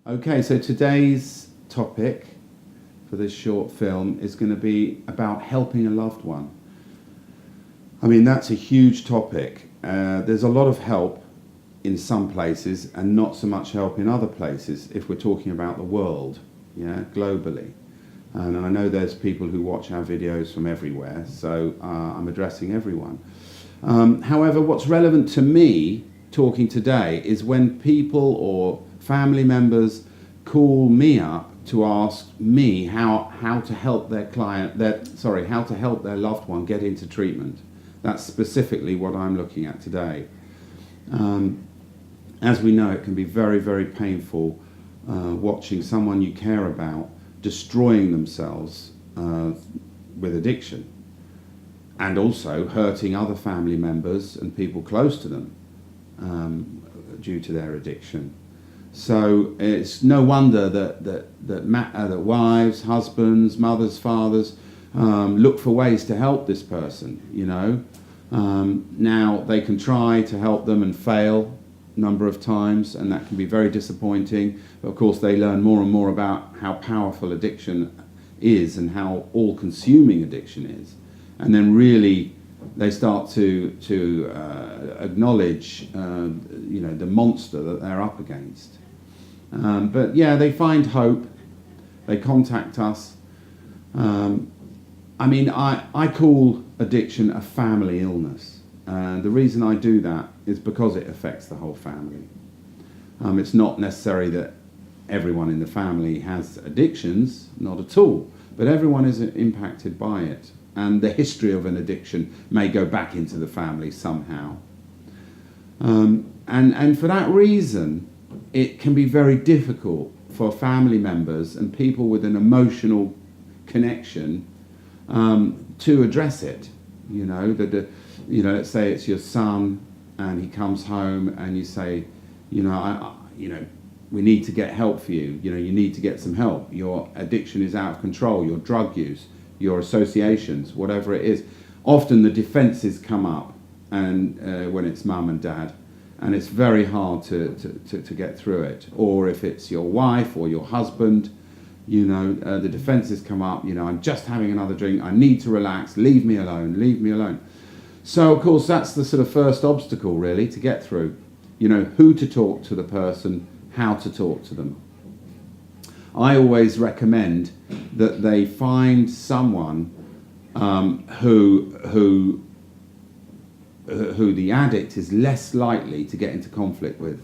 Okay, so today's topic for this short film is going to be about helping a loved one. I mean, that's a huge topic. There's a lot of help in some places and not so much help in other places if we're talking about the world, globally. And I know there's people who watch our videos from everywhere, so I'm addressing everyone. However, what's relevant to me talking today is when people or family members call me up to ask me how to help their how to help their loved one get into treatment. That's specifically what I'm looking at today. As we know, it can be very, very painful watching someone you care about destroying themselves with addiction, and also hurting other family members and people close to them due to their addiction. So it's no wonder that wives, husbands, mothers, fathers look for ways to help this person. Now they can try to help them and fail a number of times, and that can be very disappointing. But of course, they learn more and more about how powerful addiction is and how all-consuming addiction is, and then really they start to acknowledge the monster that they're up against. But yeah, they find hope. They contact us. I call addiction a family illness. And the reason I do that is because it affects the whole family. It's not necessary that everyone in the family has addictions, not at all, but everyone is impacted by it. And the history of an addiction may go back into the family somehow. And for that reason, it can be very difficult for family members and people with an emotional connection to address it. Let's say it's your son and he comes home and you say, we need to get help for you. You need to get some help. Your addiction is out of control. Your drug use, your associations, whatever it is. Often the defences come up, and when it's mum and dad, and it's very hard to get through it. Or if it's your wife or your husband, the defences come up. I'm just having another drink. I need to relax. Leave me alone. Leave me alone. So of course that's the sort of first obstacle really to get through. Who to talk to the person, how to talk to them. I always recommend that they find someone who the addict is less likely to get into conflict with.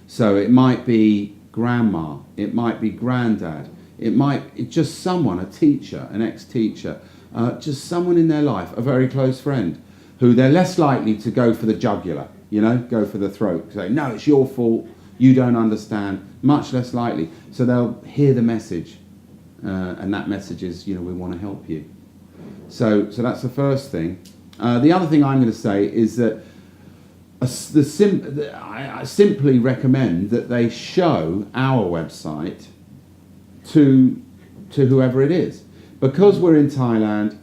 So it might be grandma, it might be granddad, it's just someone, a teacher, an ex-teacher, just someone in their life, a very close friend, who they're less likely to go for the jugular, go for the throat, say, no, it's your fault, you don't understand, much less likely. So they'll hear the message, and that message is, we want to help you. So that's the first thing. The other thing I'm going to say is that I simply recommend that they show our website to whoever it is. Because we're in Thailand,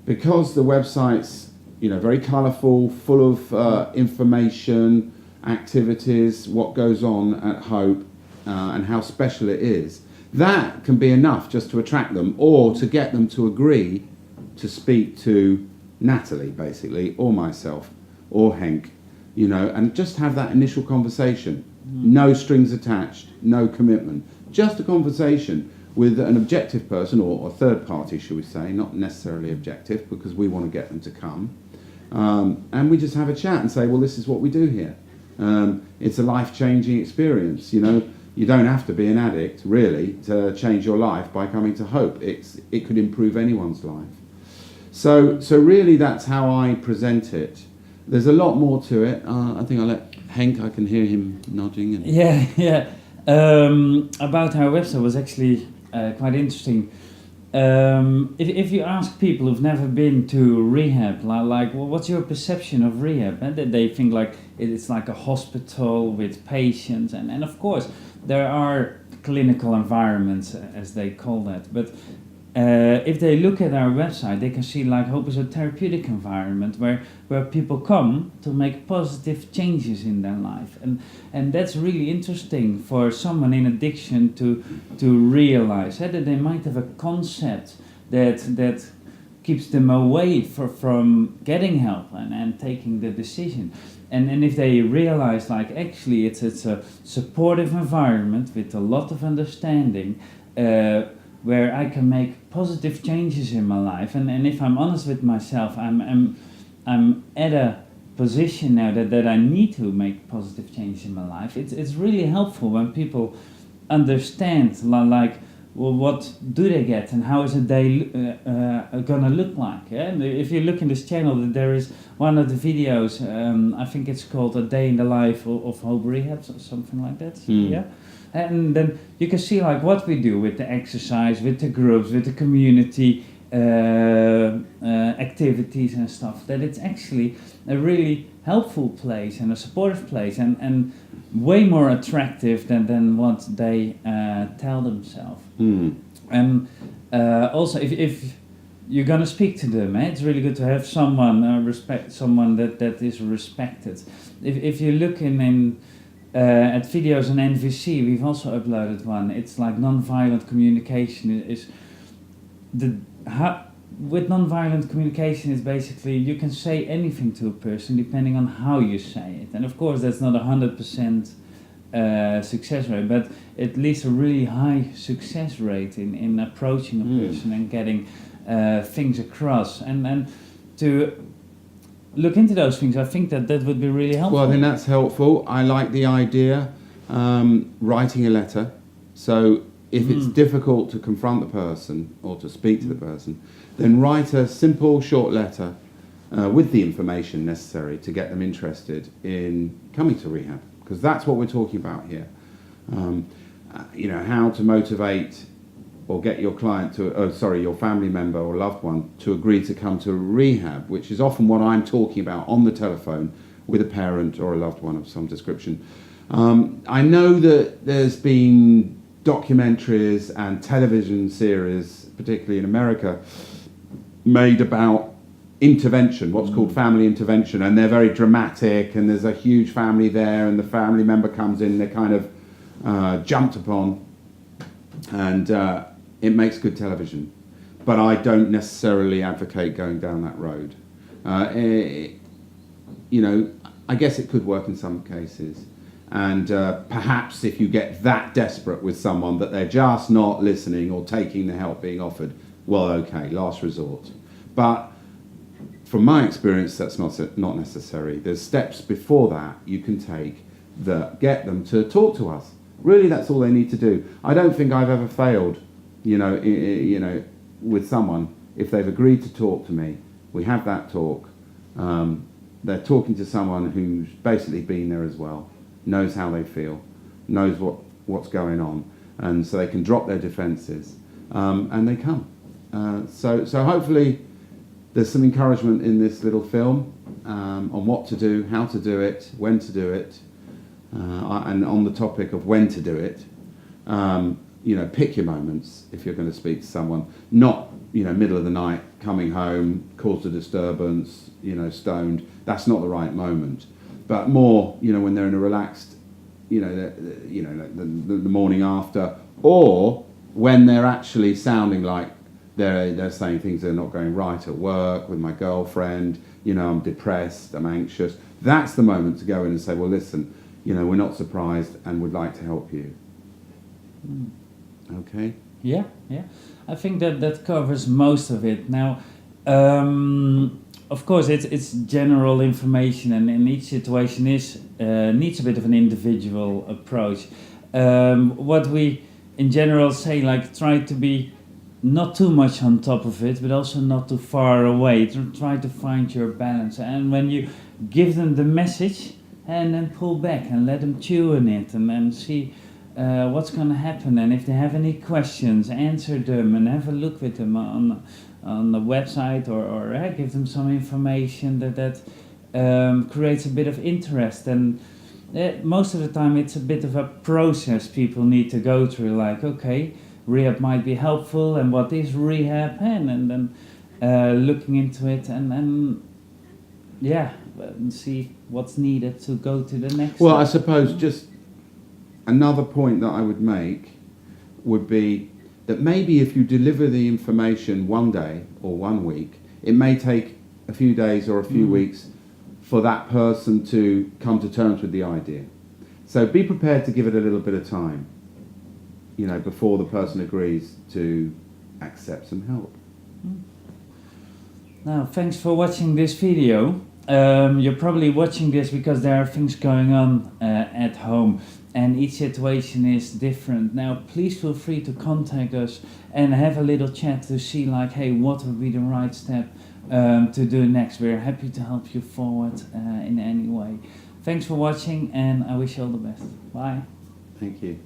because the website's very colourful, full of information, activities, what goes on at Hope, and how special it is, that can be enough just to attract them, or to get them to agree to speak to Natalie, basically, or myself, or Henk, and just have that initial conversation. No strings attached, no commitment, just a conversation with an objective person, or a third party, shall we say, not necessarily objective, because we want to get them to come. And we just have a chat and say, well, this is what we do here. It's a life-changing experience, You don't have to be an addict, really, to change your life by coming to Hope. It could improve anyone's life. So really that's how I present it. There's a lot more to it. I think I'll let Henk, I can hear him nodding. Yeah. About our website was actually quite interesting. If you ask people who've never been to Rehab, like well, what's your perception of Rehab? And they think like it's like a hospital with patients, and of course there are clinical environments, as they call that, but if they look at our website, they can see like Hope is a therapeutic environment where people come to make positive changes in their life, and that's really interesting for someone in addiction to realize that they might have a concept that keeps them away from getting help and taking the decision. And if they realize like actually it's a supportive environment with a lot of understanding, where I can make positive changes in my life, and if I'm honest with myself, I'm at a position now that I need to make positive changes in my life. It's really helpful when people understand like, well, what do they get and how is a day gonna look like? Yeah? And if you look in this channel, there is one of the videos. I think it's called "A Day in the Life of Hope Rehab," or something like that. Yeah. And then you can see like what we do with the exercise, with the groups, with the community activities and stuff. That it's actually a really helpful place and a supportive place, and way more attractive than what they tell themselves. And also, if you're gonna speak to them, it's really good to have someone someone that is respected. If you look in at videos on NVC, we've also uploaded one. It's like Nonviolent Communication is with Nonviolent Communication is basically you can say anything to a person depending on how you say it, and of course that's not 100% success rate, but at least a really high success rate in approaching a person and getting things across, and to look into those things. I think that would be really helpful. Well, I think that's helpful. I like the idea, writing a letter. So if it's difficult to confront the person or to speak to the person, then write a simple, short letter with the information necessary to get them interested in coming to rehab, because that's what we're talking about here. How to motivate or get your client your family member or loved one to agree to come to rehab, which is often what I'm talking about on the telephone with a parent or a loved one of some description. I know that there's been documentaries and television series, particularly in America, made about intervention, what's called family intervention, and they're very dramatic, and there's a huge family there, and the family member comes in, they're kind of jumped upon, and it makes good television. But I don't necessarily advocate going down that road. I guess it could work in some cases. And perhaps if you get that desperate with someone that they're just not listening or taking the help being offered, well, okay, last resort. But from my experience, that's not necessary. There's steps before that you can take that get them to talk to us. Really, that's all they need to do. I don't think I've ever failed, with someone. If they've agreed to talk to me, we have that talk. They're talking to someone who's basically been there as well, knows how they feel, knows what's going on, and so they can drop their defences, and they come. So hopefully there's some encouragement in this little film on what to do, how to do it, when to do it, and on the topic of when to do it. Pick your moments if you're going to speak to someone. Not, middle of the night, coming home, caused a disturbance, stoned. That's not the right moment. But more, when they're in a relaxed, the morning after, or when they're actually sounding like they're saying things that are not going right at work, with my girlfriend, I'm depressed, I'm anxious. That's the moment to go in and say, well, listen, we're not surprised and would like to help you. Okay? Yeah. I think that covers most of it. Now, of course, it's general information, and each situation needs a bit of an individual approach. What we in general say, like, try to be not too much on top of it, but also not too far away. Try to find your balance, and when you give them the message, and then pull back and let them chew on it, and then see what's going to happen. And if they have any questions, answer them, and have a look with them on the website, or give them some information that creates a bit of interest. And most of the time it's a bit of a process people need to go through, like, okay, rehab might be helpful and what is rehab, and then looking into it and see what's needed to go to the next Well, I step. suppose just another point that I would make would be that maybe if you deliver the information one day or 1 week, it may take a few days or a few weeks for that person to come to terms with the idea. So be prepared to give it a little bit of time, before the person agrees to accept some help. Now, thanks for watching this video. You're probably watching this because there are things going on at home, and each situation is different. Now, please feel free to contact us and have a little chat to see, like, hey, what would be the right step to do next. We're happy to help you forward in any way. Thanks for watching, and I wish you all the best. Bye. Thank you.